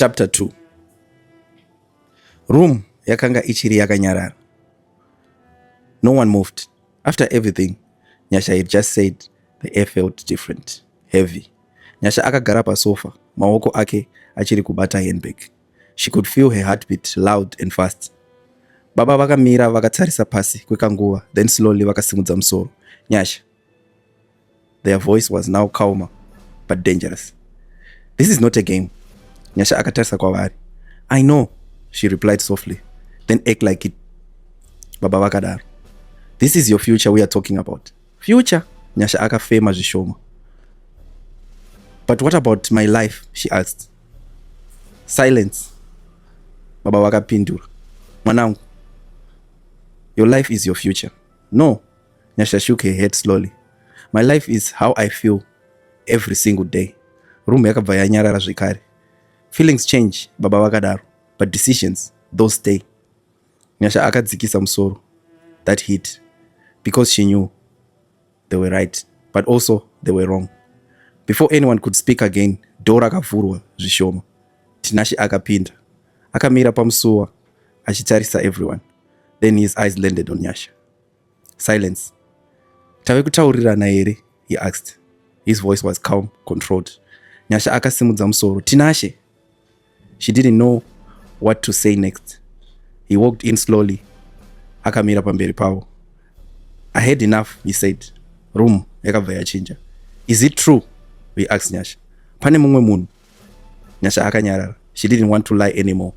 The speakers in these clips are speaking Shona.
Chapter 2. Room yakanga ichiri yakanyarara. No one moved. After everything, Nyasha had just said, the air felt different, heavy. Nyasha akagara pasofa, maoko ake achiri kubata handbag. She could feel her heartbeat loud and fast. Baba vakamira vakatarisa pasi kwekanguva, then slowly vakasimudza musoro. Nyasha. Their voice was now calmer, but dangerous. This is not a game. Nyasha akatarisa kwavari. I know, she replied softly. Then act like it. Baba vakadaro. This is your future we are talking about. Future? Nyasha akafema zvishoma. But what about my life? She asked. Silence. Baba vakapindura. Mwanangu, your life is your future. No. Nyasha shook her head slowly. My life is how I feel every single day. Room yakabva yanyarara zvekare. Feelings change, baba vakadaro, but decisions, those stay. Nyasha akadzikisa musoro. That hit. Because she knew they were right, but also they were wrong. Before anyone could speak again, door rakavhurwa zvishoma. Tinashe akapinda. Akamira pamusuwa, achitarisa everyone. Then his eyes landed on Nyasha. Silence. Tave kutaurirana here? He asked. His voice was calm, controlled. Nyasha akasimudza musoro. Tinashe. She didn't know what to say next. He walked in slowly. Akamira pamberi pavo. I had enough, he said. Room yakabva yachinja. Is it true? We asked Nyasha. Pane mumwe munhu. Nyasha akanyarara. She didn't want to lie anymore.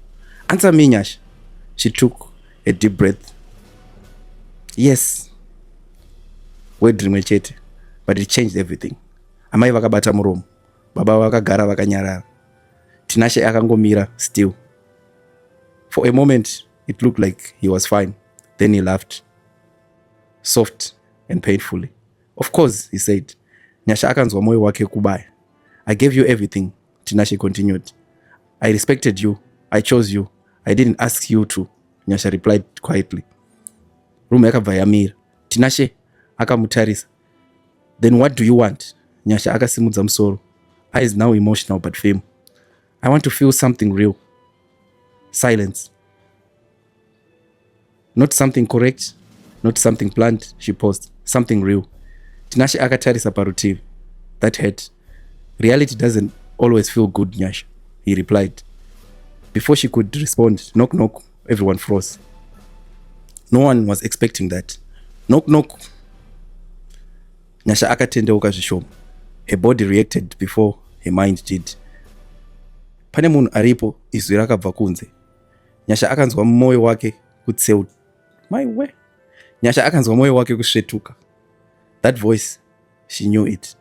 Answer me, Nyasha. She took a deep breath. Yes. Word rimwe chete. But it changed everything. Amai vakabata muromo. Baba vakagara vakanyarara. Tinashe akangomira still. For a moment, it looked like he was fine. Then he laughed. Soft and painfully. Of course, he said. Nyasha akanzwa moyo wake kubaya. I gave you everything, Tinashe continued. I respected you. I chose you. I didn't ask you to, Nyasha replied quietly. Room yakabva yamira. Tinashe akamutarisa. Then what do you want? Nyasha akasimudza musoro. Eyes now emotional but firm. I want to feel something real. Silence. Not something correct, not something planned, she paused. Something real. Tinashe akatarisa parutivi. That hurt. Reality doesn't always feel good, Nyasha, he replied. Before she could respond, knock knock, everyone froze. No one was expecting that. Knock knock. Nyasha akatendeuka zvishoma. Her body reacted before her mind did. Pane munhu aripo, izwi rakabva kunze. Nyasha akanzwa moyo wake kutseuka. My way. Nyasha akanzwa moyo wake kusvetuka. That voice, she knew it.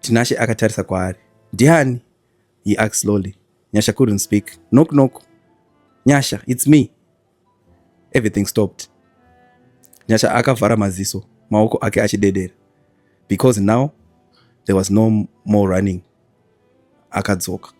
Tinashe akatarisa kwaari. Ndiani? He asked slowly. Nyasha couldn't speak. Knock knock. Nyasha, it's me. Everything stopped. Nyasha akavhara maziso, maoko ake achidedera. Because now, there was no more running. Akadzoka.